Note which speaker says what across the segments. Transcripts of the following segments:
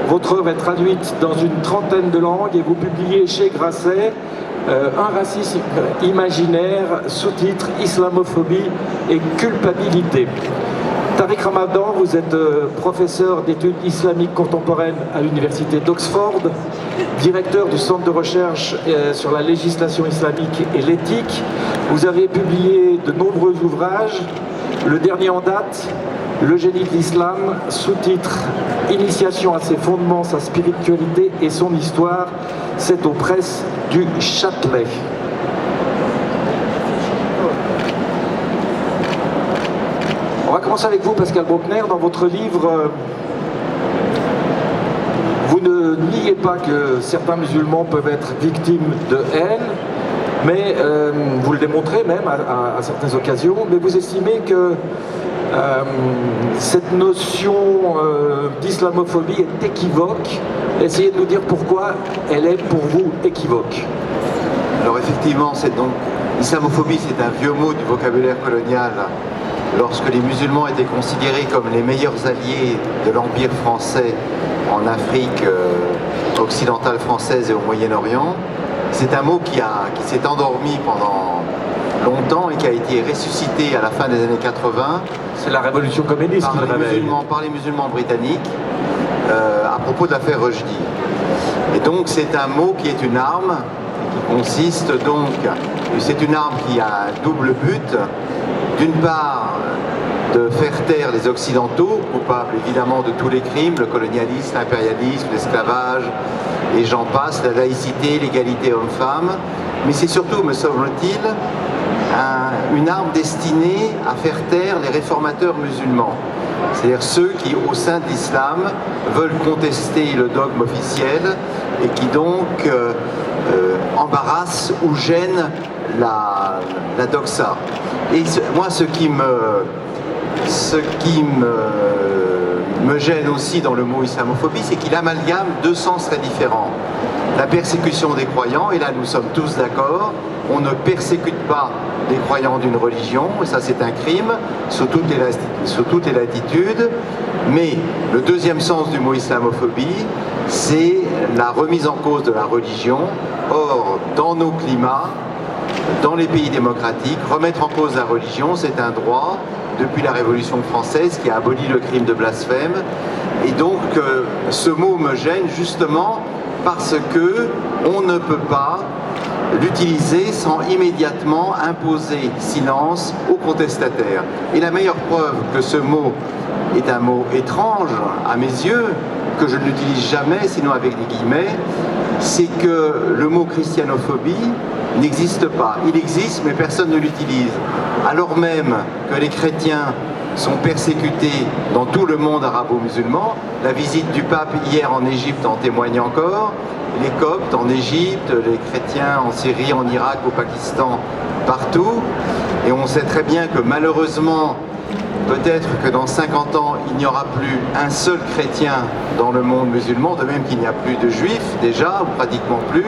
Speaker 1: Votre œuvre est traduite dans une trentaine de langues et vous publiez chez Grasset Un racisme imaginaire, sous-titre Islamophobie et culpabilité. Tariq Ramadan, vous êtes professeur d'études islamiques contemporaines à l'université d'Oxford, directeur du centre de recherche sur la législation islamique et l'éthique. Vous avez publié de nombreux ouvrages, le dernier en date, Le génie de l'islam, sous-titre Initiation à ses fondements, sa spiritualité et son histoire. C'est aux presses du Châtelet. On va commencer avec vous, Pascal Bruckner. Dans votre livre, vous ne niez pas que certains musulmans peuvent être victimes de haine, mais vous le démontrez même à certaines occasions, mais vous estimez que cette notion d'islamophobie est équivoque. Essayez de nous dire pourquoi elle est pour vous équivoque.
Speaker 2: Alors effectivement, l'islamophobie, c'est un vieux mot du vocabulaire colonial. Lorsque les musulmans étaient considérés comme les meilleurs alliés de l'Empire français en Afrique occidentale française et au Moyen-Orient, c'est un mot qui s'est endormi pendant longtemps et qui a été ressuscité à la fin des années 80.
Speaker 1: C'est la révolution communiste qui le réveille.
Speaker 2: Par les musulmans britanniques à propos de l'affaire Rushdie. Et donc c'est un mot qui est une arme, qui consiste donc, c'est une arme qui a un double but. D'une part, de faire taire les Occidentaux, coupables évidemment de tous les crimes, le colonialisme, l'impérialisme, l'esclavage, et j'en passe, la laïcité, l'égalité homme-femme. Mais c'est surtout, me semble-t-il, une arme destinée à faire taire les réformateurs musulmans. C'est-à-dire ceux qui, au sein de l'islam, veulent contester le dogme officiel et qui donc embarrassent ou gênent la doxa. Et moi, ce qui me gêne aussi dans le mot islamophobie, c'est qu'il amalgame deux sens très différents. La persécution des croyants, et là nous sommes tous d'accord, on ne persécute pas les croyants d'une religion, et ça c'est un crime, sous toutes les latitudes, mais le deuxième sens du mot islamophobie, c'est la remise en cause de la religion. Or, dans nos climats, dans les pays démocratiques, remettre en cause la religion, c'est un droit depuis la Révolution française qui a aboli le crime de blasphème. Et donc, ce mot me gêne justement parce que on ne peut pas l'utiliser sans immédiatement imposer silence aux contestataires. Et la meilleure preuve que ce mot est un mot étrange à mes yeux, que je ne l'utilise jamais, sinon avec des guillemets, c'est que le mot christianophobie n'existe pas. Il existe, mais personne ne l'utilise. Alors même que les chrétiens sont persécutés dans tout le monde arabo-musulman, la visite du pape hier en Égypte en témoigne encore, les Coptes en Égypte, les chrétiens en Syrie, en Irak, au Pakistan, partout. Et on sait très bien que malheureusement, peut-être que dans 50 ans, il n'y aura plus un seul chrétien dans le monde musulman, de même qu'il n'y a plus de juifs déjà, ou pratiquement plus.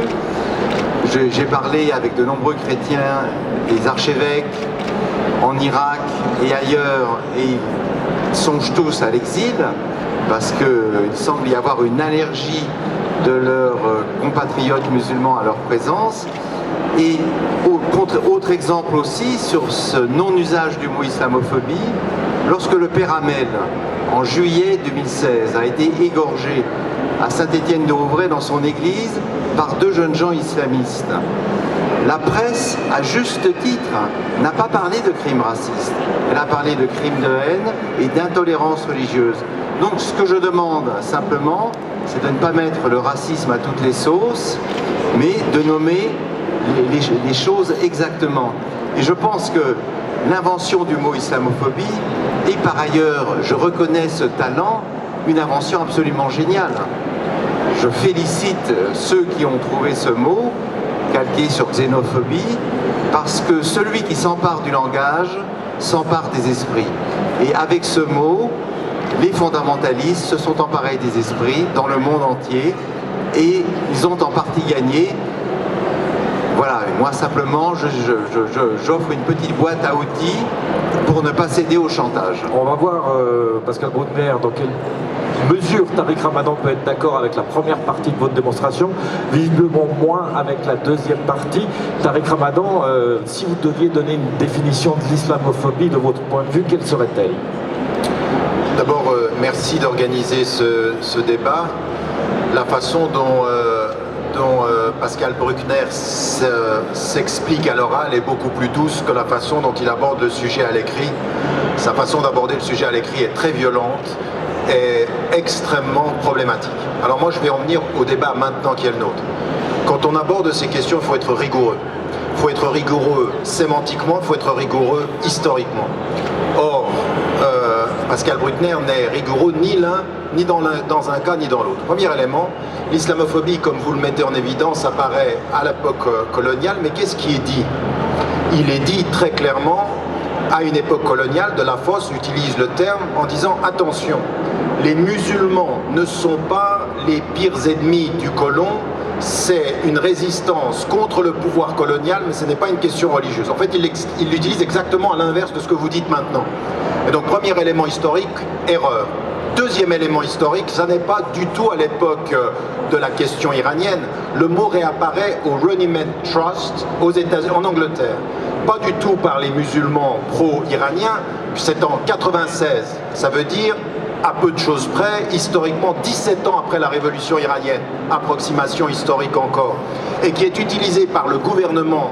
Speaker 2: J'ai parlé avec de nombreux chrétiens, des archevêques en Irak et ailleurs, et ils songent tous à l'exil, parce qu'il semble y avoir une allergie de leurs compatriotes musulmans à leur présence. Et autre exemple aussi sur ce non-usage du mot islamophobie, lorsque le père Hamel, en juillet 2016, a été égorgé à Saint-Étienne-de-Rouvray dans son église par deux jeunes gens islamistes, la presse, à juste titre, n'a pas parlé de crimes racistes, elle a parlé de crimes de haine et d'intolérance religieuse. Donc ce que je demande simplement, c'est de ne pas mettre le racisme à toutes les sauces, mais de nommer les choses exactement. Et je pense que l'invention du mot islamophobie est par ailleurs, je reconnais ce talent, une invention absolument géniale. Je félicite ceux qui ont trouvé ce mot, calqué sur xénophobie, parce que celui qui s'empare du langage s'empare des esprits. Et avec ce mot, les fondamentalistes se sont emparés des esprits dans le monde entier et ils ont en partie gagné. Voilà, et moi simplement, j'offre une petite boîte à outils pour ne pas céder au chantage.
Speaker 1: On va voir, Pascal Bruckner, dans quelle mesure Tariq Ramadan peut être d'accord avec la première partie de votre démonstration, visiblement moins avec la deuxième partie. Tariq Ramadan, si vous deviez donner une définition de l'islamophobie de votre point de vue, quelle serait-elle?
Speaker 3: D'abord, merci d'organiser ce débat. La façon dont Pascal Bruckner s'explique à l'oral est beaucoup plus douce que la façon dont il aborde le sujet à l'écrit. Sa façon d'aborder le sujet à l'écrit est très violente et extrêmement problématique. Alors moi, je vais en venir au débat maintenant qui est le nôtre. Quand on aborde ces questions, il faut être rigoureux. Il faut être rigoureux sémantiquement, il faut être rigoureux historiquement. Or, Pascal Bruckner n'est rigoureux ni l'un, ni dans un cas, ni dans l'autre. Premier élément, l'islamophobie, comme vous le mettez en évidence, apparaît à l'époque coloniale, mais qu'est-ce qui est dit? Il est dit très clairement, à une époque coloniale, de la Fosse utilise le terme en disant « attention, les musulmans ne sont pas les pires ennemis du colon, c'est une résistance contre le pouvoir colonial, mais ce n'est pas une question religieuse. » En fait, il l'utilise exactement à l'inverse de ce que vous dites maintenant. Et donc, premier élément historique, erreur. Deuxième élément historique, ça n'est pas du tout à l'époque de la question iranienne. Le mot réapparaît au Runnymede Trust en Angleterre. Pas du tout par les musulmans pro-iraniens, c'est en 96. Ça veut dire, à peu de choses près, historiquement 17 ans après la révolution iranienne, approximation historique encore, et qui est utilisé par le gouvernement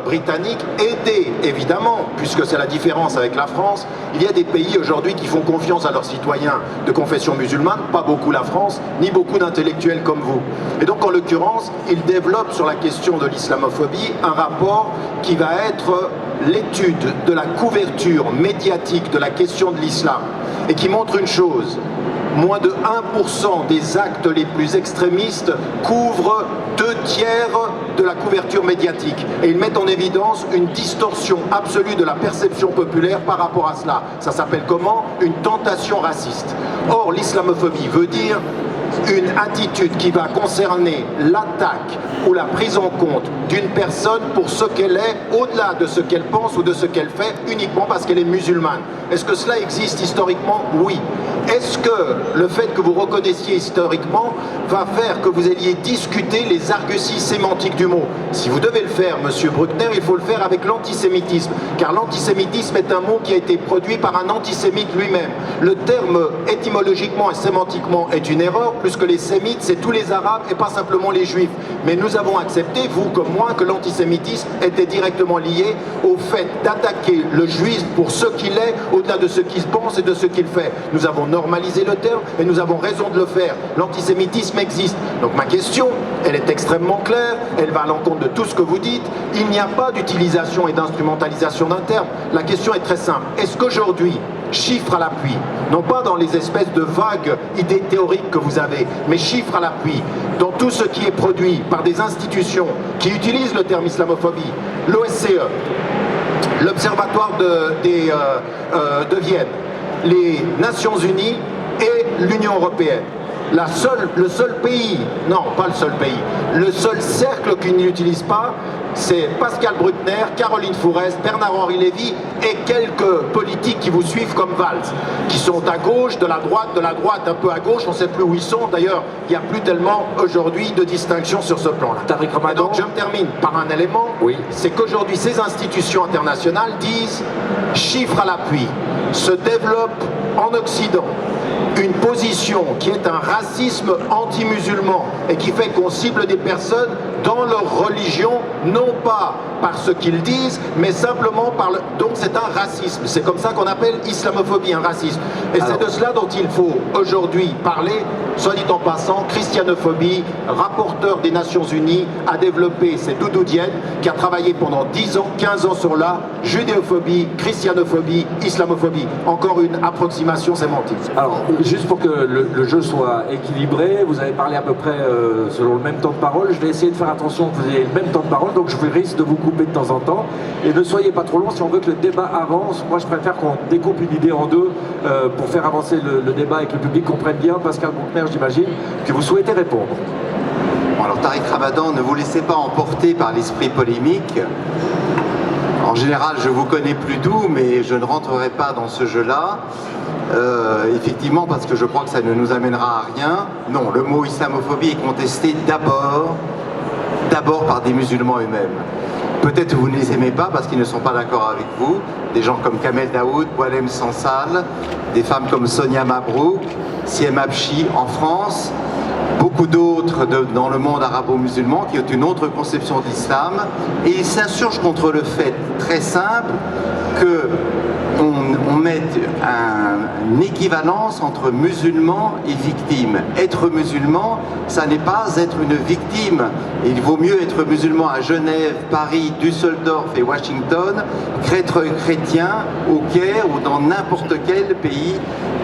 Speaker 3: britannique, aidé évidemment, puisque c'est la différence avec la France. Il y a des pays aujourd'hui qui font confiance à leurs citoyens de confession musulmane, pas beaucoup la France, ni beaucoup d'intellectuels comme vous. Et donc en l'occurrence, il développe sur la question de l'islamophobie un rapport qui va être l'étude de la couverture médiatique de la question de l'islam, et qui montre une chose: moins de 1% des actes les plus extrémistes couvrent 2/3 de la couverture médiatique. Et ils mettent en évidence une distorsion absolue de la perception populaire par rapport à cela. Ça s'appelle comment? Une tentation raciste. Or, l'islamophobie veut dire une attitude qui va concerner l'attaque ou la prise en compte d'une personne pour ce qu'elle est, au-delà de ce qu'elle pense ou de ce qu'elle fait, uniquement parce qu'elle est musulmane. Est-ce que cela existe historiquement? Oui. Est-ce que le fait que vous reconnaissiez historiquement va faire que vous alliez discuter les arguties sémantiques du mot? Si vous devez le faire, monsieur Bruckner, il faut le faire avec l'antisémitisme, car l'antisémitisme est un mot qui a été produit par un antisémite lui-même. Le terme étymologiquement et sémantiquement est une erreur, puisque les sémites, c'est tous les arabes et pas simplement les juifs. Mais nous avons accepté, vous comme moi, que l'antisémitisme était directement lié au fait d'attaquer le juif pour ce qu'il est, au-delà de ce qu'il pense et de ce qu'il fait. Nous avons normalisé le terme et nous avons raison de le faire. L'antisémitisme existe. Donc ma question, elle est extrêmement claire, elle va à l'encontre de tout ce que vous dites. Il n'y a pas d'utilisation et d'instrumentalisation d'un terme. La question est très simple. Est-ce qu'aujourd'hui, chiffres à l'appui, non pas dans les espèces de vagues idées théoriques que vous avez, mais chiffres à l'appui, dans tout ce qui est produit par des institutions qui utilisent le terme islamophobie, l'OSCE, l'Observatoire de Vienne, les Nations Unies et l'Union Européenne. Le seul pays, non pas le seul pays, le seul cercle qui ne l'utilise pas, c'est Pascal Bruckner, Caroline Fourest, Bernard-Henri Lévy et quelques politiques qui vous suivent comme Valls, qui sont à gauche, de la droite un peu à gauche, on ne sait plus où ils sont. D'ailleurs, il n'y a plus tellement aujourd'hui de distinction sur ce plan-là.
Speaker 1: Tariq Ramadan.
Speaker 3: Et donc je me termine par un élément,
Speaker 1: oui.
Speaker 3: C'est qu'aujourd'hui ces institutions internationales disent, chiffres à l'appui, se développe en Occident une position qui est un racisme anti-musulman et qui fait qu'on cible des personnes dans leur religion, non pas par ce qu'ils disent, mais simplement par le... Donc c'est un racisme. C'est comme ça qu'on appelle islamophobie, un racisme. Et c'est de cela dont il faut aujourd'hui parler. Soit dit en passant, christianophobie, rapporteur des Nations Unies, a développé, c'est Doudou Diène, qui a travaillé pendant 10 ans, 15 ans sur là, judéophobie, christianophobie, islamophobie. Encore une approximation sémantique.
Speaker 1: Alors, juste pour que le jeu soit équilibré, vous avez parlé à peu près selon le même temps de parole. Je vais essayer de faire attention que vous ayez le même temps de parole, donc je risque de vous couper de temps en temps. Et ne soyez pas trop long si on veut que le débat avance. Moi, je préfère qu'on découpe une idée en deux pour faire avancer le débat et que le public comprenne bien. Pascal Bruckner, j'imagine que vous souhaitez répondre.
Speaker 2: Alors Alors Tariq Ramadan, ne vous laissez pas emporter par l'esprit polémique. En général, je vous connais plus doux, mais je ne rentrerai pas dans ce jeu-là. Effectivement, parce que je crois que ça ne nous amènera à rien. Non, le mot islamophobie est contesté d'abord par des musulmans eux-mêmes. Peut-être que vous ne les aimez pas parce qu'ils ne sont pas d'accord avec vous. Des gens comme Kamel Daoud, Boualem Sansal, des femmes comme Sonia Mabrouk, Siem Abchi en France, beaucoup d'autres dans le monde arabo-musulman qui ont une autre conception de l'islam. Et ils s'insurgent contre le fait très simple que on mette une équivalence entre musulmans et victimes. Être musulman, ça n'est pas être une victime. Il vaut mieux être musulman à Genève, Paris, Düsseldorf et Washington qu'être chrétien au Caire ou dans n'importe quel pays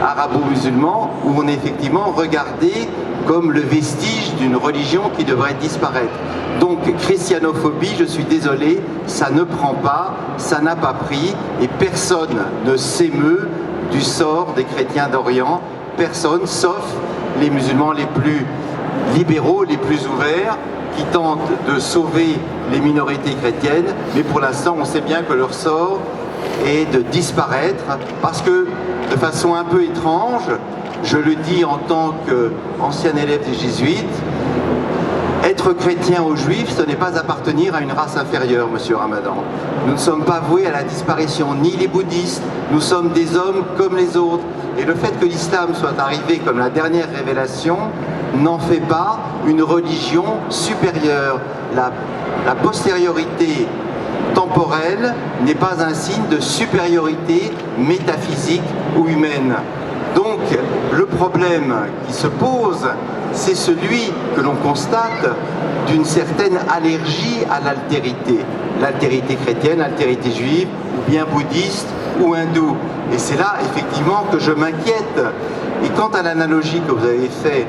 Speaker 2: arabo-musulman où on est effectivement regardé comme le vestige d'une religion qui devrait disparaître. Donc christianophobie, je suis désolé, ça ne prend pas, ça n'a pas pris, et personne ne s'émeut du sort des chrétiens d'Orient, personne, sauf les musulmans les plus libéraux, les plus ouverts, qui tentent de sauver les minorités chrétiennes, mais pour l'instant on sait bien que leur sort est de disparaître, parce que de façon un peu étrange, je le dis en tant qu'ancien élève des jésuites, être chrétien ou juif, ce n'est pas appartenir à une race inférieure, monsieur Ramadan. Nous ne sommes pas voués à la disparition, ni les bouddhistes, nous sommes des hommes comme les autres. Et le fait que l'islam soit arrivé comme la dernière révélation n'en fait pas une religion supérieure. La postériorité temporelle n'est pas un signe de supériorité métaphysique ou humaine. Donc, le problème qui se pose, c'est celui que l'on constate d'une certaine allergie à l'altérité. L'altérité chrétienne, l'altérité juive, ou bien bouddhiste ou hindoue. Et c'est là, effectivement, que je m'inquiète. Et quant à l'analogie que vous avez faite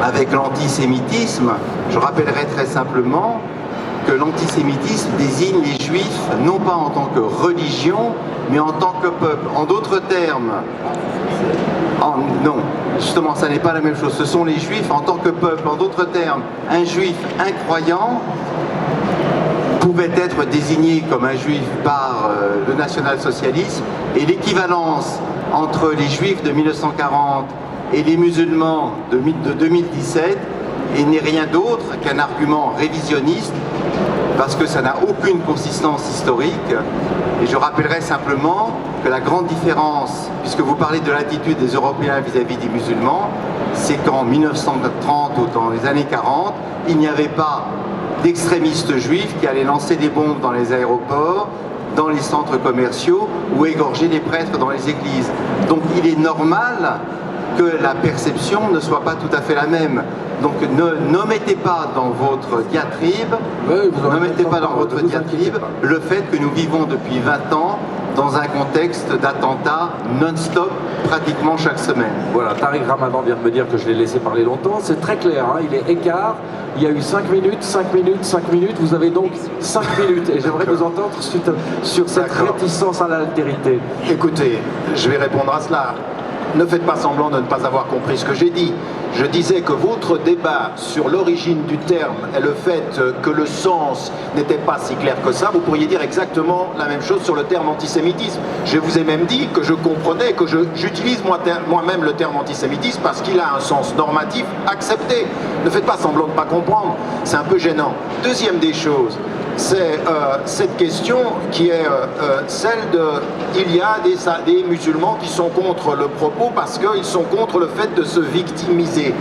Speaker 2: avec l'antisémitisme, je rappellerai très simplement que l'antisémitisme désigne les juifs non pas en tant que religion, mais en tant que peuple. En d'autres termes, non, justement, ça n'est pas la même chose. Ce sont les juifs en tant que peuple. En d'autres termes, un juif incroyant pouvait être désigné comme un juif par le national-socialisme, et l'équivalence entre les juifs de 1940 et les musulmans de 2017 n'est rien d'autre qu'un argument révisionniste, parce que ça n'a aucune consistance historique. Et je rappellerai simplement que la grande différence, puisque vous parlez de l'attitude des Européens vis-à-vis des musulmans, c'est qu'en 1930 ou dans les années 40, il n'y avait pas d'extrémistes juifs qui allaient lancer des bombes dans les aéroports, dans les centres commerciaux ou égorger des prêtres dans les églises. Donc il est normal que la perception ne soit pas tout à fait la même. Donc n'omettez pas dans votre diatribe, le fait que nous vivons depuis 20 ans dans un contexte d'attentats non-stop pratiquement chaque semaine.
Speaker 1: Voilà, Tariq Ramadan vient de me dire que je l'ai laissé parler longtemps, c'est très clair, hein, il est écart, il y a eu 5 minutes, 5 minutes, 5 minutes, vous avez donc 5 minutes, et j'aimerais vous entendre sur cette réticence à l'altérité.
Speaker 3: Écoutez, je vais répondre à cela. Ne faites pas semblant de ne pas avoir compris ce que j'ai dit. Je disais que votre débat sur l'origine du terme et le fait que le sens n'était pas si clair que ça, vous pourriez dire exactement la même chose sur le terme antisémitisme. Je vous ai même dit que je comprenais, que j'utilise moi-même le terme antisémitisme parce qu'il a un sens normatif accepté. Ne faites pas semblant de ne pas comprendre, c'est un peu gênant. Deuxième des choses, c'est cette question qui est celle de... Il y a des musulmans qui sont contre le propos parce qu'ils sont contre le fait de se victimiser.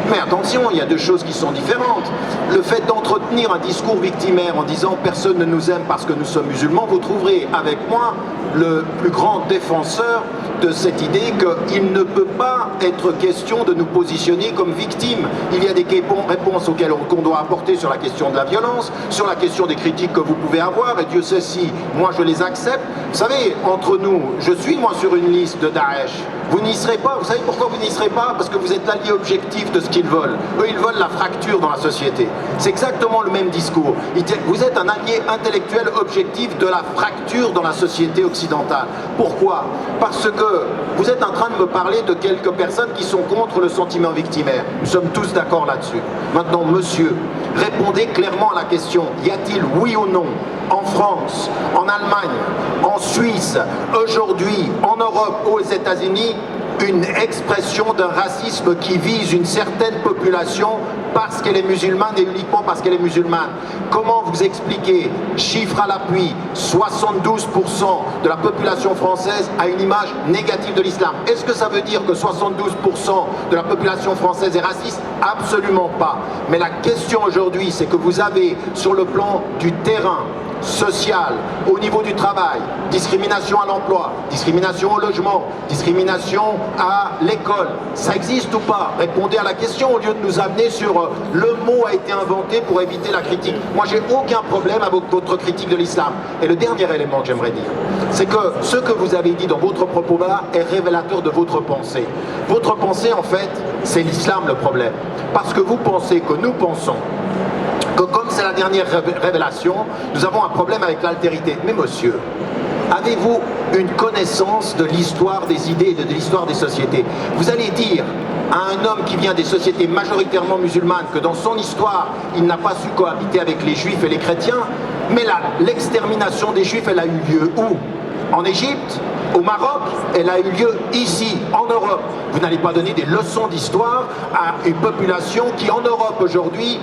Speaker 3: Mais attention, il y a deux choses qui sont différentes. Le fait d'entretenir un discours victimaire en disant « personne ne nous aime parce que nous sommes musulmans », vous trouverez avec moi le plus grand défenseur de cette idée qu'il ne peut pas être question de nous positionner comme victimes. Il y a des réponses auxquelles qu'on doit apporter sur la question de la violence, sur la question des critiques que vous pouvez avoir, et Dieu sait si moi je les accepte. Vous savez, entre nous, je suis moi sur une liste de Daesh. Vous n'y serez pas. Vous savez pourquoi vous n'y serez pas? Parce que vous êtes l'allié objectif de ce qu'ils veulent. Eux, ils veulent la fracture dans la société. C'est exactement le même discours. Vous êtes un allié intellectuel objectif de la fracture dans la société occidentale. Pourquoi? Parce que vous êtes en train de me parler de quelques personnes qui sont contre le sentiment victimaire. Nous sommes tous d'accord là-dessus. Maintenant, monsieur, répondez clairement à la question. Y a-t-il, oui ou non, en France, en Allemagne, en Suisse, aujourd'hui, en Europe, aux États-Unis, une expression d'un racisme qui vise une certaine population parce qu'elle est musulmane et uniquement parce qu'elle est musulmane? Comment vous expliquez, chiffre à l'appui, 72% de la population française a une image négative de l'islam? Est-ce que ça veut dire que 72% de la population française est raciste? Absolument pas. Mais la question aujourd'hui, c'est que vous avez sur le plan du terrain, social, au niveau du travail, discrimination à l'emploi, discrimination au logement, discrimination à l'école. Ça existe ou pas? Répondez à la question au lieu de nous amener sur le mot a été inventé pour éviter la critique. Moi, j'ai aucun problème avec votre critique de l'islam. Et le dernier élément que j'aimerais dire, c'est que ce que vous avez dit dans votre propos là est révélateur de votre pensée. Votre pensée, en fait, c'est l'islam le problème. Parce que vous pensez que nous pensons que comme c'est la dernière révélation, nous avons un problème avec l'altérité. Mais monsieur, avez-vous une connaissance de l'histoire des idées et de l'histoire des sociétés? Vous allez dire à un homme qui vient des sociétés majoritairement musulmanes que dans son histoire, il n'a pas su cohabiter avec les juifs et les chrétiens, mais l'extermination des juifs, elle a eu lieu où? En Égypte? Au Maroc? Elle a eu lieu ici, en Europe. Vous n'allez pas donner des leçons d'histoire à une population qui, en Europe aujourd'hui,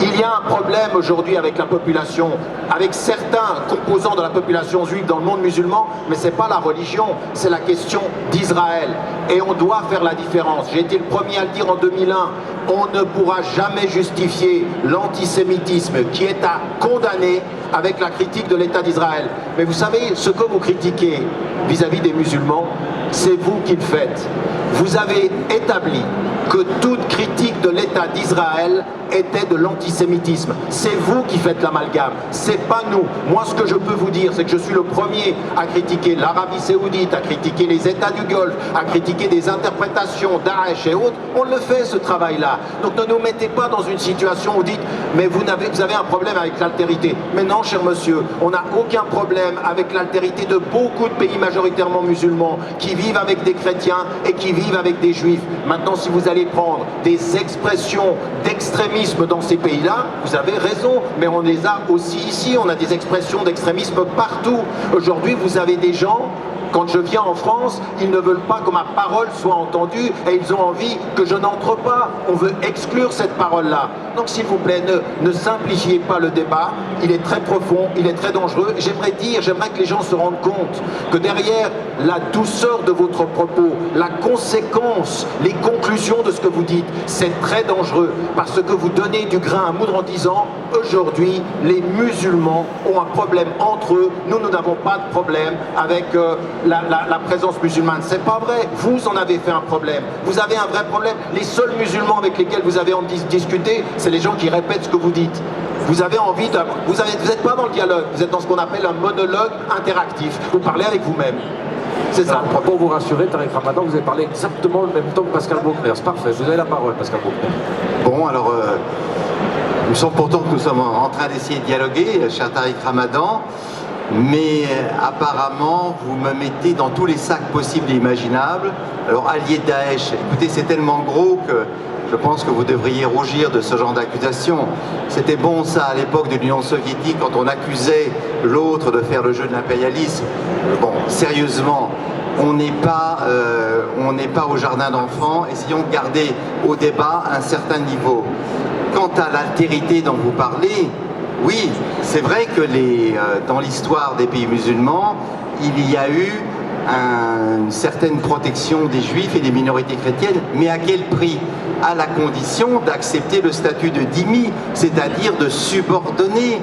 Speaker 3: il y a un problème aujourd'hui avec la population, avec certains composants de la population juive dans le monde musulman, mais ce n'est pas la religion, c'est la question d'Israël. Et on doit faire la différence. J'ai été le premier à le dire en 2001, on ne pourra jamais justifier l'antisémitisme qui est à condamner avec la critique de l'État d'Israël. Mais vous savez, ce que vous critiquez vis-à-vis des musulmans, c'est vous qui le faites. Vous avez établi que toute critique de l'État d'Israël était de l'antisémitisme. C'est vous qui faites l'amalgame, c'est pas nous. Moi, ce que je peux vous dire, c'est que je suis le premier à critiquer l'Arabie Saoudite, à critiquer les États du Golfe, à critiquer des interprétations Daesh et autres. On le fait, ce travail-là. Donc ne nous mettez pas dans une situation où vous dites mais vous avez un problème avec l'altérité. Mais non, cher monsieur, on n'a aucun problème avec l'altérité de beaucoup de pays majoritairement musulmans qui vivent avec des chrétiens et qui vivent avec des juifs. Maintenant, si vous allez prendre des expressions d'extrémisme dans ces pays-là, vous avez raison, mais on les a aussi ici, on a des expressions d'extrémisme partout. Aujourd'hui, vous avez des gens, quand je viens en France, ils ne veulent pas que ma parole soit entendue et ils ont envie que je n'entre pas. On veut exclure cette parole-là. Donc s'il vous plaît, ne simplifiez pas le débat, il est très profond, il est très dangereux. J'aimerais que les gens se rendent compte que derrière la douceur de votre propos, la conséquence, les conclusions de ce que vous dites, c'est très dangereux parce que vous donnez du grain à moudre en disant aujourd'hui, les musulmans ont un problème entre eux, nous n'avons pas de problème avec la présence musulmane. C'est pas vrai, vous en avez fait un problème, vous avez un vrai problème. Les seuls musulmans avec lesquels vous avez discuté, c'est les gens qui répètent ce que vous dites. Vous avez envie de... Vous n'êtes pas dans le dialogue, vous êtes dans ce qu'on appelle un monologue interactif. Vous parlez avec vous-même. C'est ça.
Speaker 1: Alors, pour vous rassurer, Tariq Ramadan, vous avez parlé exactement le même temps que Pascal Bruckner. C'est parfait, vous avez la parole, Pascal Bruckner.
Speaker 2: Bon, alors, il me semble pourtant que nous sommes en train d'essayer de dialoguer, cher Tariq Ramadan, mais apparemment, vous me mettez dans tous les sacs possibles et imaginables. Alors, allié de Daesh, écoutez, c'est tellement gros que je pense que vous devriez rougir de ce genre d'accusation. C'était bon ça à l'époque de l'Union soviétique quand on accusait l'autre de faire le jeu de l'impérialisme. Bon, sérieusement, on n'est pas au jardin d'enfants, essayons de garder au débat un certain niveau. Quant à l'altérité dont vous parlez, oui, c'est vrai que dans l'histoire des pays musulmans, il y a eu une certaine protection des juifs et des minorités chrétiennes, mais à quel prix? À la condition d'accepter le statut de dhimmi, c'est-à-dire de subordonner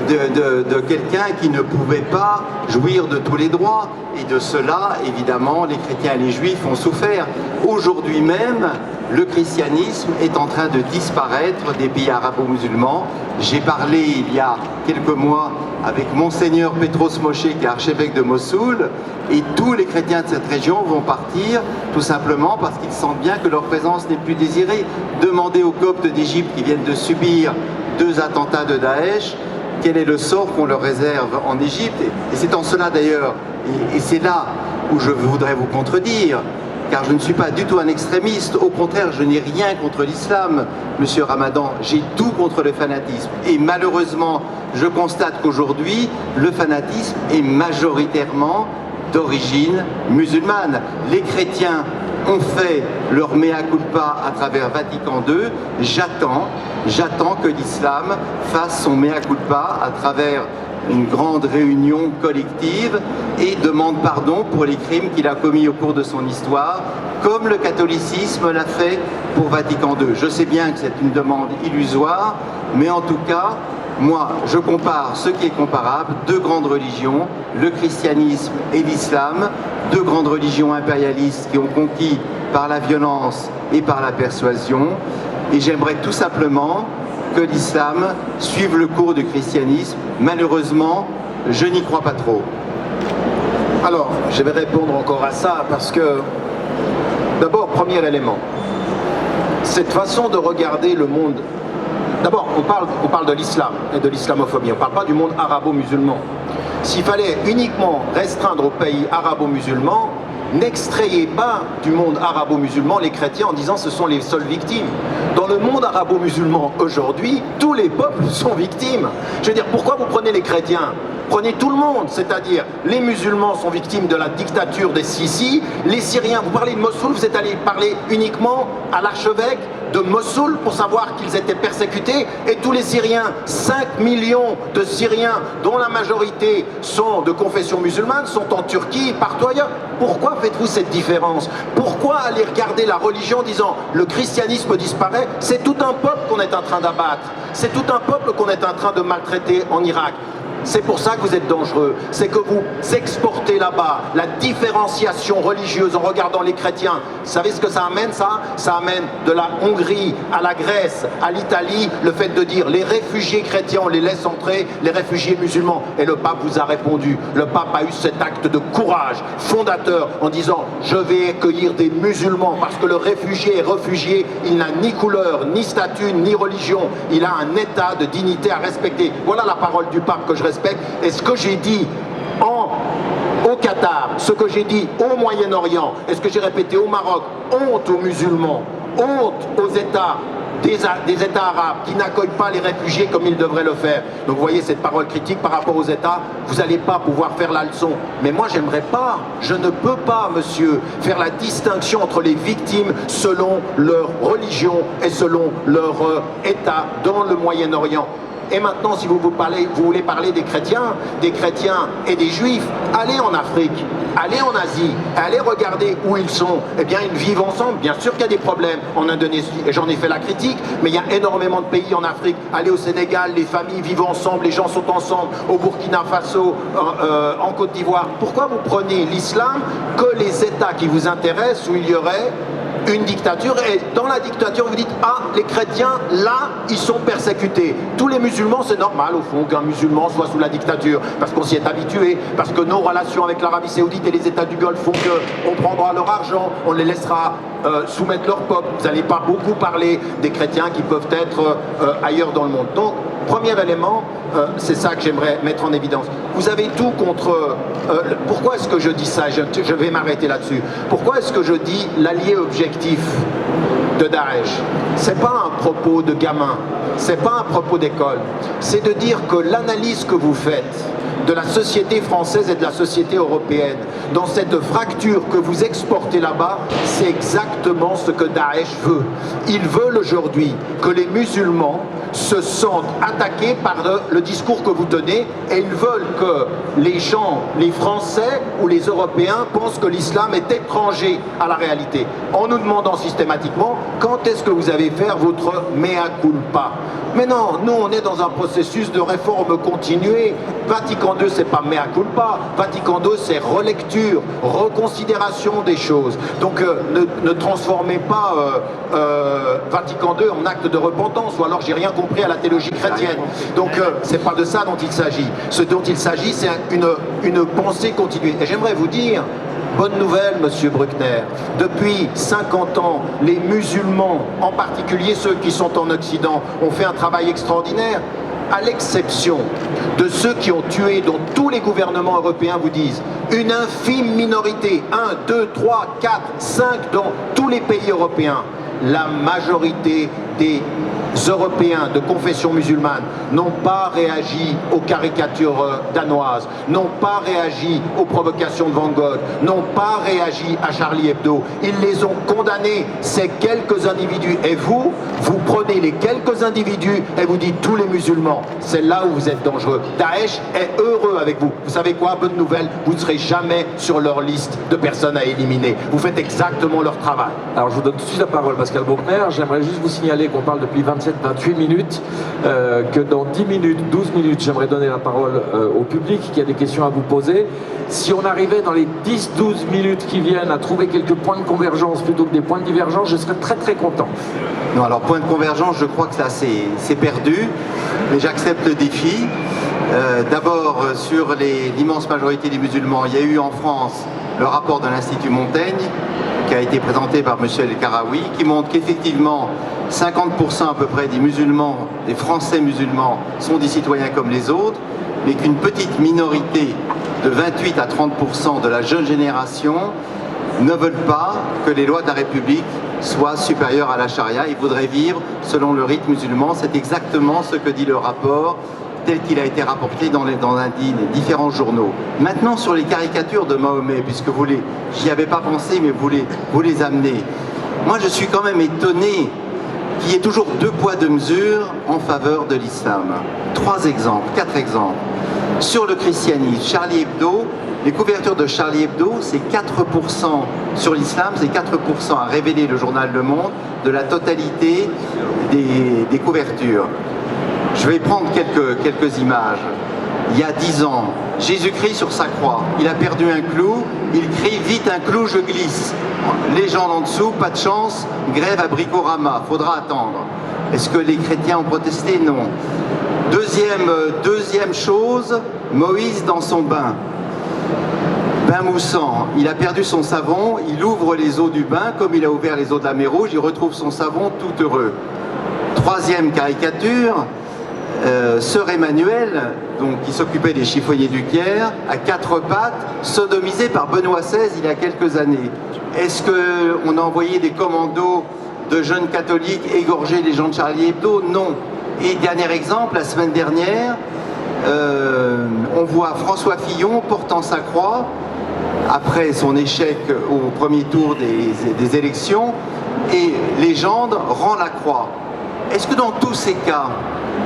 Speaker 2: de quelqu'un qui ne pouvait pas jouir de tous les droits. Et de cela, évidemment, les chrétiens et les juifs ont souffert. Aujourd'hui même, le christianisme est en train de disparaître des pays arabo-musulmans. J'ai parlé il y a quelques mois avec Monseigneur Petros Moshe, qui est archevêque de Mossoul, et tous les chrétiens de cette région vont partir tout simplement parce qu'ils sentent bien que leur présence n'est plus désirée. Demandez aux Coptes d'Égypte qui viennent de subir 2 attentats de Daesh, quel est le sort qu'on leur réserve en Égypte. Et c'est en cela d'ailleurs, et c'est là où je voudrais vous contredire, car je ne suis pas du tout un extrémiste, au contraire, je n'ai rien contre l'islam, monsieur Ramadan, j'ai tout contre le fanatisme. Et malheureusement, je constate qu'aujourd'hui, le fanatisme est majoritairement d'origine musulmane. Les chrétiens ont fait leur mea culpa à travers Vatican II. J'attends que l'islam fasse son mea culpa à travers une grande réunion collective et demande pardon pour les crimes qu'il a commis au cours de son histoire, comme le catholicisme l'a fait pour Vatican II. Je sais bien que c'est une demande illusoire, mais en tout cas, moi, je compare ce qui est comparable, 2 grandes religions, le christianisme et l'islam, 2 grandes religions impérialistes qui ont conquis par la violence et par la persuasion, et j'aimerais tout simplement que l'islam suive le cours du christianisme. Malheureusement, je n'y crois pas trop.
Speaker 3: Alors, je vais répondre encore à ça parce que, d'abord, premier élément, cette façon de regarder le monde. D'abord, on parle de l'islam et de l'islamophobie, on ne parle pas du monde arabo-musulman. S'il fallait uniquement restreindre aux pays arabo-musulmans, n'extrayez pas du monde arabo-musulman les chrétiens en disant que ce sont les seules victimes. Dans le monde arabo-musulman aujourd'hui, tous les peuples sont victimes. Je veux dire, pourquoi vous prenez les chrétiens ? Prenez tout le monde, c'est-à-dire les musulmans sont victimes de la dictature des Sisi, les Syriens, vous parlez de Mossoul, vous êtes allé parler uniquement à l'archevêque de Mossoul pour savoir qu'ils étaient persécutés, et tous les Syriens, 5 millions de Syriens dont la majorité sont de confession musulmane, sont en Turquie, partout ailleurs. Pourquoi faites-vous cette différence? Pourquoi aller regarder la religion en disant le christianisme disparaît? C'est tout un peuple qu'on est en train d'abattre, c'est tout un peuple qu'on est en train de maltraiter en Irak. C'est pour ça que vous êtes dangereux, c'est que vous exportez là-bas la différenciation religieuse en regardant les chrétiens. Vous savez ce que ça amène, ça? Ça amène de la Hongrie à la Grèce, à l'Italie, le fait de dire les réfugiés chrétiens, on les laisse entrer, les réfugiés musulmans. Et le pape vous a répondu, le pape a eu cet acte de courage fondateur en disant je vais accueillir des musulmans parce que le réfugié est réfugié, il n'a ni couleur, ni statut, ni religion, il a un état de dignité à respecter. Voilà la parole du pape que je respecte. Et ce que j'ai dit au Qatar, ce que j'ai dit au Moyen-Orient, et ce que j'ai répété au Maroc, honte aux musulmans, honte aux États, des États arabes qui n'accueillent pas les réfugiés comme ils devraient le faire. Donc vous voyez cette parole critique par rapport aux États, vous n'allez pas pouvoir faire la leçon. Mais moi j'aimerais pas, je ne peux pas, monsieur, faire la distinction entre les victimes selon leur religion et selon leur État dans le Moyen-Orient. Et maintenant, si vous voulez parler des chrétiens et des juifs, allez en Afrique, allez en Asie, allez regarder où ils sont. Eh bien, ils vivent ensemble. Bien sûr qu'il y a des problèmes en Indonésie, et j'en ai fait la critique, mais il y a énormément de pays en Afrique. Allez au Sénégal, les familles vivent ensemble, les gens sont ensemble. Au Burkina Faso, en Côte d'Ivoire. Pourquoi vous prenez l'islam que les États qui vous intéressent, où il y aurait une dictature, et dans la dictature vous dites ah, les chrétiens là ils sont persécutés, tous les musulmans c'est normal au fond qu'un musulman soit sous la dictature parce qu'on s'y est habitué, parce que nos relations avec l'Arabie Saoudite et les États du Golfe font qu'on prendra leur argent, on les laissera soumettre leur peuple. Vous n'allez pas beaucoup parler des chrétiens qui peuvent être ailleurs dans le monde. Donc premier élément, c'est ça que j'aimerais mettre en évidence. Vous avez tout contre... pourquoi est-ce que je dis ça? Je vais m'arrêter là-dessus. Pourquoi est-ce que je dis l'allié objectif de Daesh? C'est pas un propos de gamin, c'est pas un propos d'école. C'est de dire que l'analyse que vous faites de la société française et de la société européenne. Dans cette fracture que vous exportez là-bas, c'est exactement ce que Daesh veut. Ils veulent aujourd'hui que les musulmans se sentent attaqués par le discours que vous tenez, et ils veulent que les gens, les Français ou les Européens pensent que l'islam est étranger à la réalité, en nous demandant systématiquement quand est-ce que vous allez faire votre mea culpa. Mais non, nous on est dans un processus de réforme continuée. Vatican II c'est pas mea culpa, Vatican II c'est relecture, reconsidération des choses. Donc ne transformez pas Vatican II en acte de repentance, ou alors j'ai rien compris à la théologie chrétienne. Donc c'est pas de ça dont il s'agit. Ce dont il s'agit, c'est une pensée continue. Et j'aimerais vous dire, bonne nouvelle, monsieur Bruckner, depuis 50 ans, les musulmans, en particulier ceux qui sont en Occident, ont fait un travail extraordinaire, à l'exception de ceux qui ont tué, dont tous les gouvernements européens vous disent, une infime minorité, 1, 2, 3, 4, 5 dans tous les pays européens. La majorité des Européens de confession musulmane n'ont pas réagi aux caricatures danoises, n'ont pas réagi aux provocations de Van Gogh, n'ont pas réagi à Charlie Hebdo. Ils les ont condamnés, ces quelques individus. Et vous prenez les quelques individus et vous dites tous les musulmans. C'est là où vous êtes dangereux. Daesh est heureux avec vous. Vous savez quoi, bonne nouvelle, vous ne serez jamais sur leur liste de personnes à éliminer. Vous faites exactement leur travail.
Speaker 1: Alors je vous donne tout de suite la parole, Pascal Bruckner. J'aimerais juste vous signaler qu'on parle depuis 27-28 minutes, que dans 10 minutes, 12 minutes, j'aimerais donner la parole au public qui a des questions à vous poser. Si on arrivait dans les 10-12 minutes qui viennent à trouver quelques points de convergence plutôt que des points de divergence, je serais très très content.
Speaker 2: Non, alors point de convergence, je crois que ça c'est perdu, mais j'accepte le défi. D'abord, sur l'immense majorité des musulmans, il y a eu en France le rapport de l'Institut Montaigne, qui a été présenté par M. El Karaoui, qui montre qu'effectivement 50% à peu près des musulmans, des Français musulmans, sont des citoyens comme les autres, mais qu'une petite minorité de 28 à 30% de la jeune génération ne veulent pas que les lois de la République soient supérieures à la charia. Ils voudraient vivre selon le rite musulman. C'est exactement ce que dit le rapport tel qu'il a été rapporté dans les différents journaux. Maintenant, sur les caricatures de Mahomet, puisque j'y avais pas pensé, mais vous les amenez. Moi, je suis quand même étonné qu'il y ait toujours 2 poids 2 mesures en faveur de l'islam. 3 exemples, 4 exemples. Sur le christianisme, Charlie Hebdo, les couvertures de Charlie Hebdo, c'est 4% sur l'islam, c'est 4% à révéler le journal Le Monde de la totalité des couvertures. Je vais prendre quelques images. Il y a 10 ans, Jésus-Christ sur sa croix, il a perdu un clou, il crie « Vite un clou, je glisse ». Les gens en dessous, pas de chance, grève à Bricorama, faudra attendre. Est-ce que les chrétiens ont protesté? Non. Deuxième chose, Moïse dans son bain. Bain moussant, il a perdu son savon, il ouvre les eaux du bain, comme il a ouvert les eaux de la mer Rouge, il retrouve son savon tout heureux. 3e caricature, Sœur Emmanuel, donc, qui s'occupait des chiffonniers du Caire, à 4 pattes, sodomisé par Benoît XVI il y a quelques années. Est-ce qu'on a envoyé des commandos de jeunes catholiques égorger les gens de Charlie Hebdo? Non. Et dernier exemple, la semaine dernière, on voit François Fillon portant sa croix, après son échec au premier tour des élections, et Légende rend la croix. Est-ce que dans tous ces cas,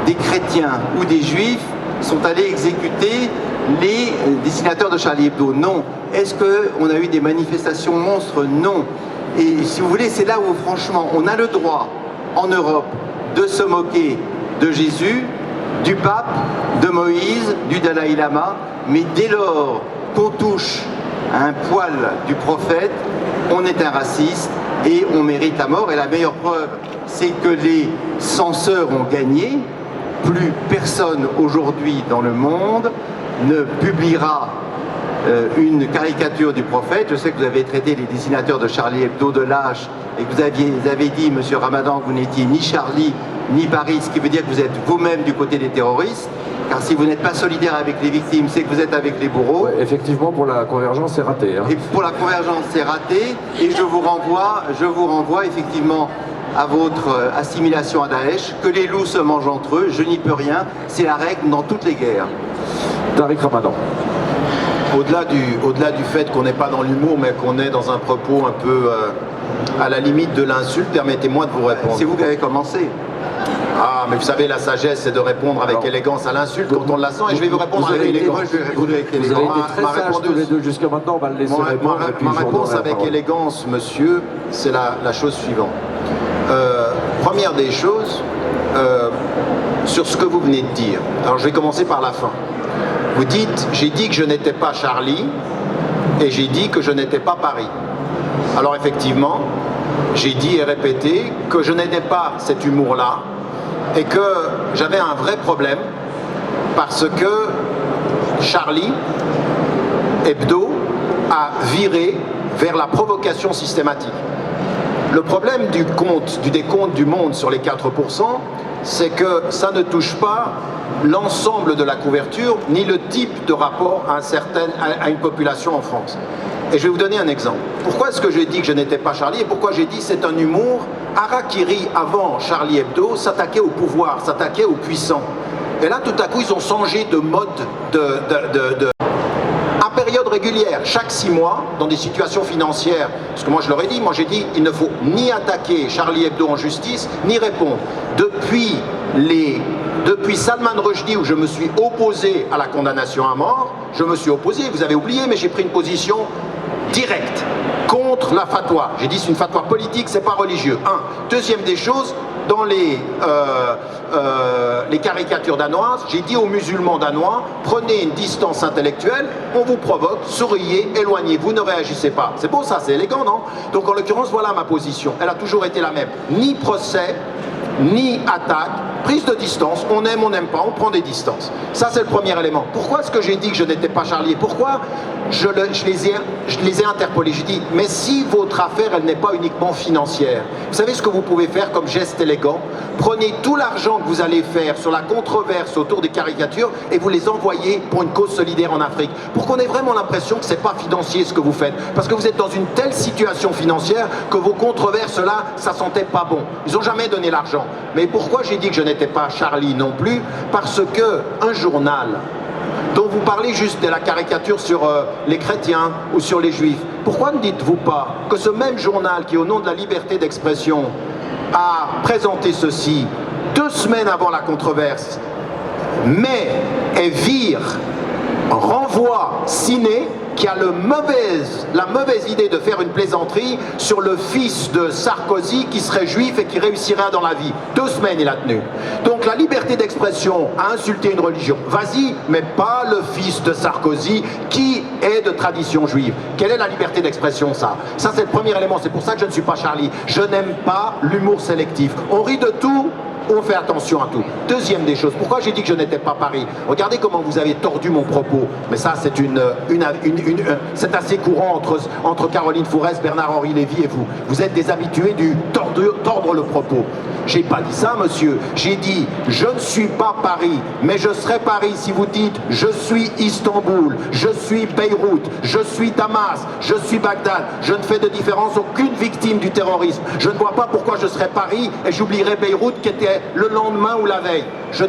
Speaker 2: des chrétiens ou des juifs sont allés exécuter les dessinateurs de Charlie Hebdo? Non. Est-ce qu'on a eu des manifestations monstres? Non. Et si vous voulez, c'est là où franchement on a le droit en Europe de se moquer de Jésus, du pape, de Moïse, du Dalai Lama, mais dès lors qu'on touche à un poil du prophète, on est un raciste et on mérite la mort. Et la meilleure preuve, c'est que les censeurs ont gagné. Plus personne aujourd'hui dans le monde ne publiera une caricature du prophète. Je sais que vous avez traité les dessinateurs de Charlie Hebdo de lâches et que vous avez dit, monsieur Ramadan, que vous n'étiez ni Charlie ni Paris, ce qui veut dire que vous êtes vous-même du côté des terroristes, car si vous n'êtes pas solidaire avec les victimes, c'est que vous êtes avec les bourreaux.
Speaker 1: Ouais, effectivement, pour la convergence, c'est raté. Hein.
Speaker 2: Et pour la convergence, c'est raté, et je vous renvoie effectivement à votre assimilation à Daesh, que les loups se mangent entre eux, je n'y peux rien, c'est la règle dans toutes les guerres.
Speaker 1: Tariq Ramadan.
Speaker 3: Au-delà du fait qu'on n'est pas dans l'humour, mais qu'on est dans un propos un peu à la limite de l'insulte, permettez-moi de vous répondre.
Speaker 2: C'est vous qui avez commencé.
Speaker 3: Ah, mais vous savez, la sagesse, c'est de répondre avec élégance à l'insulte quand on la sent, et je vais vous répondre avec élégance.
Speaker 2: Moi, je vais répondre avec
Speaker 1: Vous avez
Speaker 2: élégance.
Speaker 1: été très sages tous les deux jusqu'à maintenant, on va le laisser répondre. et puis
Speaker 3: Ma
Speaker 1: je vous
Speaker 3: réponse
Speaker 1: redonnerai la
Speaker 3: avec
Speaker 1: parole.
Speaker 3: élégance, monsieur, c'est la chose suivante. Première des choses, sur ce que vous venez de dire. Alors je vais commencer par la fin. Vous dites, j'ai dit que je n'étais pas Charlie, et j'ai dit que je n'étais pas Paris. Alors effectivement, j'ai dit et répété que je n'étais pas cet humour-là, et que j'avais un vrai problème, parce que Charlie Hebdo a viré vers la provocation systématique. Le problème du décompte du Monde sur les 4%, c'est que ça ne touche pas l'ensemble de la couverture, ni le type de rapport à une population en France. Et je vais vous donner un exemple. Pourquoi est-ce que j'ai dit que je n'étais pas Charlie, et pourquoi j'ai dit c'est un humour Harakiri avant Charlie Hebdo s'attaquait au pouvoir, s'attaquait aux puissants. Et là, tout à coup, ils ont changé de mode à période régulière, chaque 6 mois, dans des situations financières. Parce que moi, je leur ai dit, moi j'ai dit, il ne faut ni attaquer Charlie Hebdo en justice, ni répondre. Depuis Salman Rushdie, où je me suis opposé à la condamnation à mort, je me suis opposé, vous avez oublié, mais j'ai pris une position directe contre la fatwa. J'ai dit c'est une fatwa politique, c'est pas religieux. Deuxième des choses, dans les caricatures danoises, j'ai dit aux musulmans danois, prenez une distance intellectuelle, on vous provoque, souriez, éloignez-vous, ne réagissez pas. C'est beau ça, c'est élégant, non? Donc en l'occurrence, voilà ma position. Elle a toujours été la même. Ni procès, ni attaque, prise de distance, on aime, on n'aime pas, on prend des distances. Ça c'est le premier élément. Pourquoi est-ce que j'ai dit que je n'étais pas Charlie? Pourquoi je les ai interpellés? J'ai dit, mais si votre affaire, elle n'est pas uniquement financière, vous savez ce que vous pouvez faire comme geste élégant? Prenez tout l'argent que vous allez faire sur la controverse autour des caricatures et vous les envoyez pour une cause solidaire en Afrique. Pour qu'on ait vraiment l'impression que c'est pas financier ce que vous faites. Parce que vous êtes dans une telle situation financière que vos controverses là, ça sentait pas bon. Ils n'ont jamais donné l'argent. Mais pourquoi j'ai dit que je n'étais pas Charlie non plus? Parce que un journal dont vous parlez juste de la caricature sur les chrétiens ou sur les juifs, pourquoi ne dites-vous pas que ce même journal qui, au nom de la liberté d'expression, a présenté ceci 2 semaines avant la controverse, mais renvoie Ciné, qui a la mauvaise idée de faire une plaisanterie sur le fils de Sarkozy qui serait juif et qui réussirait dans la vie. 2 semaines il a tenu. Donc la liberté d'expression a insulté une religion. Vas-y, mais pas le fils de Sarkozy qui est de tradition juive. Quelle est la liberté d'expression, ça? Ça c'est le premier élément, c'est pour ça que je ne suis pas Charlie. Je n'aime pas l'humour sélectif. On rit de tout, on fait attention à tout. Deuxième des choses, pourquoi j'ai dit que je n'étais pas Paris? Regardez comment vous avez tordu mon propos. Mais ça, c'est c'est assez courant entre Caroline Fourès, Bernard-Henri Lévy et vous. Vous êtes des habitués du tordre le propos. J'ai pas dit ça, monsieur. J'ai dit, je ne suis pas Paris, mais je serai Paris si vous dites, je suis Istanbul, je suis Beyrouth, je suis Damas, je suis Bagdad. Je ne fais de différence, aucune victime du terrorisme. Je ne vois pas pourquoi je serais Paris et j'oublierais Beyrouth qui était le lendemain ou la veille.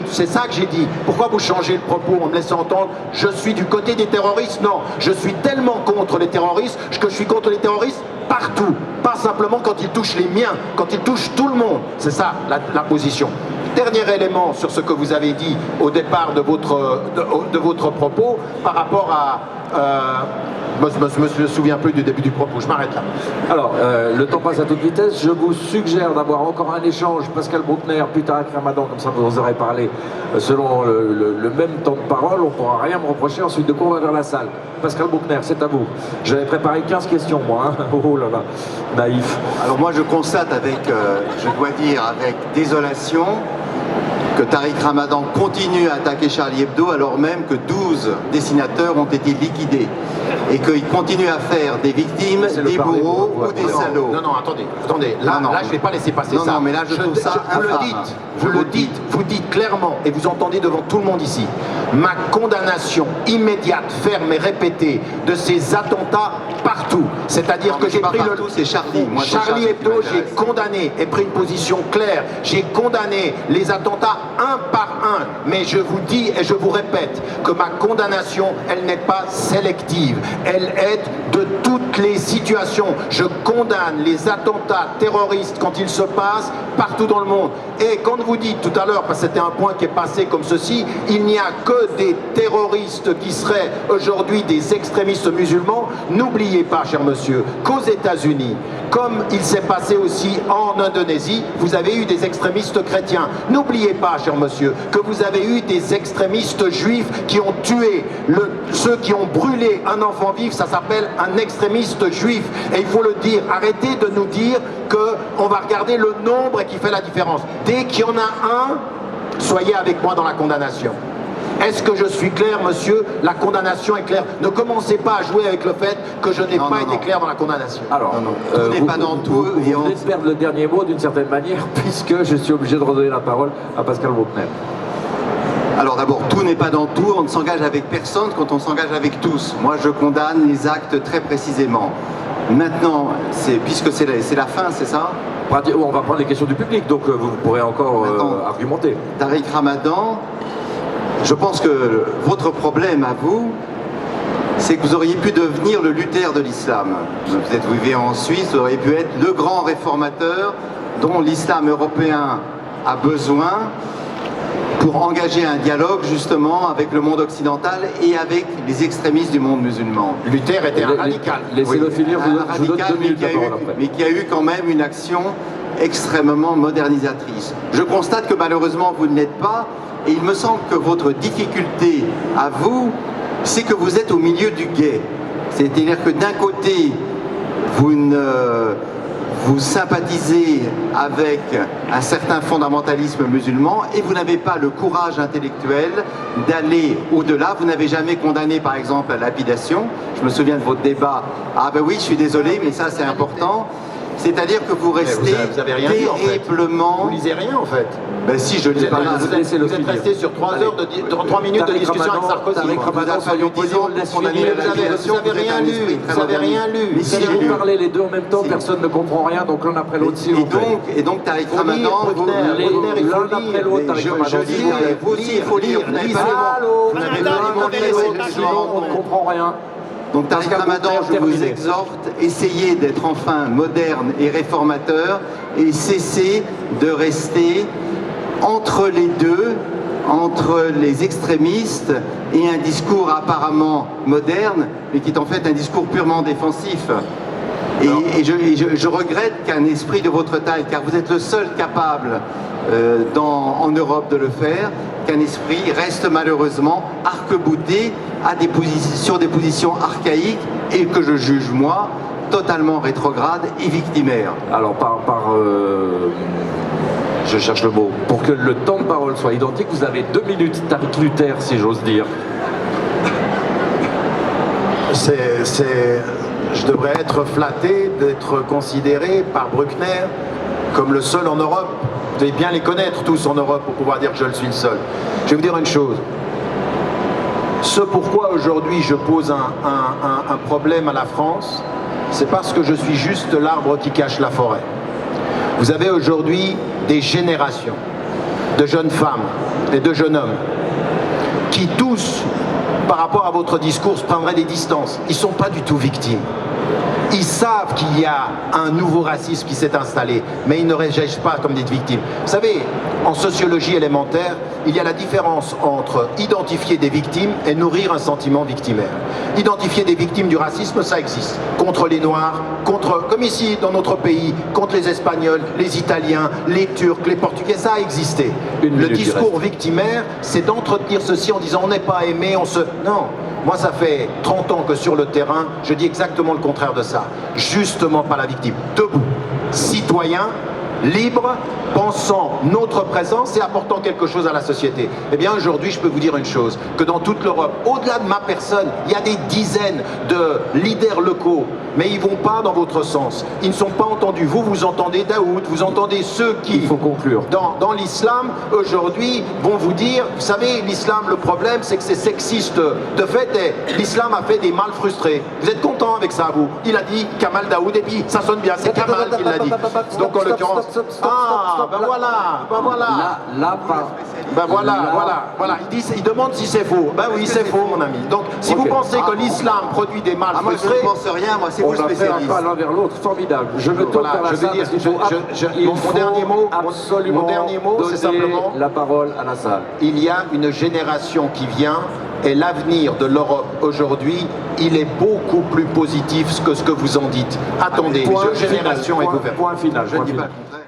Speaker 3: C'est ça que j'ai dit. Pourquoi vous changez le propos en me laissant entendre, je suis du côté des terroristes? Non, je suis tellement contre les terroristes que je suis contre les terroristes partout, pas simplement quand ils touchent les miens, quand ils touchent tout le monde. C'est ça la position. Dernier élément sur ce que vous avez dit au départ de votre propos par rapport à... je me souviens plus du début du propos, je m'arrête là.
Speaker 1: Alors, le temps passe à toute vitesse. Je vous suggère d'avoir encore un échange, Pascal Bruckner, puis Tariq Ramadan, comme ça vous aurez parlé selon le même temps de parole. On ne pourra rien me reprocher. Ensuite, de quoi on va vers la salle. Pascal Bruckner, c'est à vous. J'avais préparé 15 questions, moi. Hein. Oh là là, naïf.
Speaker 2: Alors moi, je constate je dois dire avec désolation, que Tariq Ramadan continue à attaquer Charlie Hebdo alors même que 12 dessinateurs ont été liquidés et qu'il continue à faire des victimes, des bourreaux ou des salauds.
Speaker 3: Non, attendez. Là, je ne vais pas laisser passer ça.
Speaker 2: Non, mais là, je trouve ça infâme.
Speaker 3: Vous dites clairement, et vous entendez devant tout le monde ici, ma condamnation immédiate, ferme et répétée de ces attentats partout. C'est-à-dire que j'ai pris
Speaker 2: c'est Charlie. Moi,
Speaker 3: Charlie Hebdo, j'ai condamné et pris une position claire. J'ai condamné les attentats un par un. Mais je vous dis et je vous répète que ma condamnation, elle n'est pas sélective. Elle est de toutes les situations. Je condamne les attentats terroristes quand ils se passent partout dans le monde. Et quand vous dites tout à l'heure, parce que c'était un point qui est passé comme ceci, il n'y a que des terroristes qui seraient aujourd'hui des extrémistes musulmans, n'oubliez pas, cher monsieur, qu'aux États-Unis, comme il s'est passé aussi en Indonésie, vous avez eu des extrémistes chrétiens. N'oubliez pas, cher monsieur, que vous avez eu des extrémistes juifs qui ont tué ceux qui ont brûlé un enfant vif, ça s'appelle un extrémiste juif. Et il faut le dire, arrêtez de nous dire qu'on va regarder le nombre qui fait la différence. Dès qu'il y en a un, soyez avec moi dans la condamnation. Est-ce que je suis clair, monsieur? La condamnation est claire. Ne commencez pas à jouer avec le fait que je n'ai pas été clair dans la condamnation.
Speaker 1: Alors,
Speaker 2: tout n'est pas dans tout.
Speaker 1: Vous venez de perdre le dernier mot d'une certaine manière, puisque je suis obligé de redonner la parole à Pascal Bruckner.
Speaker 2: Alors d'abord, tout n'est pas dans tout, on ne s'engage avec personne quand on s'engage avec tous. Moi, je condamne les actes très précisément. Maintenant, puisque c'est la fin, c'est ça?
Speaker 1: On va prendre les questions du public, donc vous pourrez encore argumenter.
Speaker 2: Tariq Ramadan, je pense que votre problème à vous, c'est que vous auriez pu devenir le Luther de l'islam. Vous vivez en Suisse, vous auriez pu être le grand réformateur dont l'islam européen a besoin pour engager un dialogue justement avec le monde occidental et avec les extrémistes du monde musulman.
Speaker 3: Luther était un radical.
Speaker 1: Laissez-le finir, je vous donne 2 minutes de parole après.
Speaker 2: Mais qui a eu quand même une action extrêmement modernisatrice. Je constate que malheureusement vous ne l'êtes pas, et il me semble que votre difficulté à vous, c'est que vous êtes au milieu du guet. C'est-à-dire que d'un côté, vous sympathisez avec un certain fondamentalisme musulman et vous n'avez pas le courage intellectuel d'aller au-delà. Vous n'avez jamais condamné par exemple la lapidation. Je me souviens de votre débat. Ah ben oui, je suis désolé, mais ça c'est important. C'est-à-dire que vous restez
Speaker 3: vous avez rien dit, en fait.
Speaker 2: terriblement...
Speaker 3: Vous lisez rien en fait.
Speaker 2: Ben si, je lis pas mal.
Speaker 3: Vous êtes resté sur 3 minutes de discussion avec Sarkozy.
Speaker 1: Soyons polis, on laisse finir.
Speaker 3: Vous n'avez rien lu. Vous n'avez rien lu.
Speaker 1: Mais si vous parlez les deux en même temps, personne ne comprend rien, donc l'un après l'autre, s'il vous plaît.
Speaker 2: Et donc Tariq Ramadan,
Speaker 1: l'un après l'autre, Tariq Ramadan.
Speaker 2: je lis, vous aussi il faut lire. Vous n'avez pas
Speaker 1: sinon on ne comprend rien.
Speaker 2: Donc Tariq Ramadan, je vous exhorte, essayez d'être enfin moderne et réformateur et cessez de rester entre les deux, entre les extrémistes et un discours apparemment moderne, mais qui est en fait un discours purement défensif. Et je regrette qu'un esprit de votre taille, car vous êtes le seul capable en Europe de le faire, qu'un esprit reste malheureusement arc-bouté sur des positions archaïques et que je juge, moi, totalement rétrogrades et victimaires.
Speaker 1: Alors, je cherche le mot. Pour que le temps de parole soit identique, vous avez 2 minutes, Tariq Luther, si j'ose dire.
Speaker 3: Je devrais être flatté d'être considéré par Bruckner comme le seul en Europe. Vous devez bien les connaître tous en Europe pour pouvoir dire que je le suis le seul. Je vais vous dire une chose. Ce pourquoi aujourd'hui je pose un problème à la France, c'est parce que je suis juste l'arbre qui cache la forêt. Vous avez aujourd'hui des générations de jeunes femmes et de jeunes hommes qui tous, par rapport à votre discours, prendraient des distances. Ils ne sont pas du tout victimes. Ils savent qu'il y a un nouveau racisme qui s'est installé, mais ils ne réagissent pas comme des victimes. Vous savez, en sociologie élémentaire, il y a la différence entre identifier des victimes et nourrir un sentiment victimaire. Identifier des victimes du racisme, ça existe. Contre les Noirs, comme ici dans notre pays, contre les Espagnols, les Italiens, les Turcs, les Portugais, ça a existé. Le discours victimaire, c'est d'entretenir ceci en disant on n'est pas aimé, Non. Moi, ça fait 30 ans que sur le terrain, je dis exactement le contraire de ça. Justement pas la victime. Debout, citoyen, libre, pensant notre présence et apportant quelque chose à la société. Eh bien, aujourd'hui, je peux vous dire une chose, que dans toute l'Europe, au-delà de ma personne, il y a des dizaines de leaders locaux, mais ils ne vont pas dans votre sens. Ils ne sont pas entendus. Vous entendez Daoud, vous entendez ceux qui,
Speaker 1: il faut conclure,
Speaker 3: dans l'islam, aujourd'hui, vont vous dire, vous savez, l'islam, le problème, c'est que c'est sexiste. De fait, l'islam a fait des mâles frustrés. Vous êtes content avec ça, vous? Il a dit Kamal Daoud, et puis ça sonne bien, c'est Kamal qui l'a dit. Donc, en l'occurrence, Ben voilà. Ben voilà. Il demande si c'est faux. Ben oui, c'est faux, mon ami. Donc, si vous pensez que l'islam produit des mâles
Speaker 2: Moi, je
Speaker 3: frustrés,
Speaker 2: ne pense rien, moi, c'est vous le
Speaker 1: On a fait un
Speaker 2: spécialiste.
Speaker 1: pas l'un vers l'autre formidable. Je me tourne vers la
Speaker 3: je veux
Speaker 1: salle
Speaker 3: dire,
Speaker 1: parce qu'il faut
Speaker 3: mon dernier mot,
Speaker 1: absolument
Speaker 3: mon dernier mot, c'est
Speaker 1: donner
Speaker 3: simplement
Speaker 1: la parole à la salle.
Speaker 3: il y a une génération qui vient et l'avenir de l'Europe aujourd'hui, il est beaucoup plus positif que ce que vous en dites. Attendez,
Speaker 1: Point
Speaker 3: génération
Speaker 1: final,
Speaker 3: est ouverte.
Speaker 1: point final.
Speaker 2: Je ne
Speaker 1: point
Speaker 2: dis pas
Speaker 1: final.
Speaker 2: le contraire.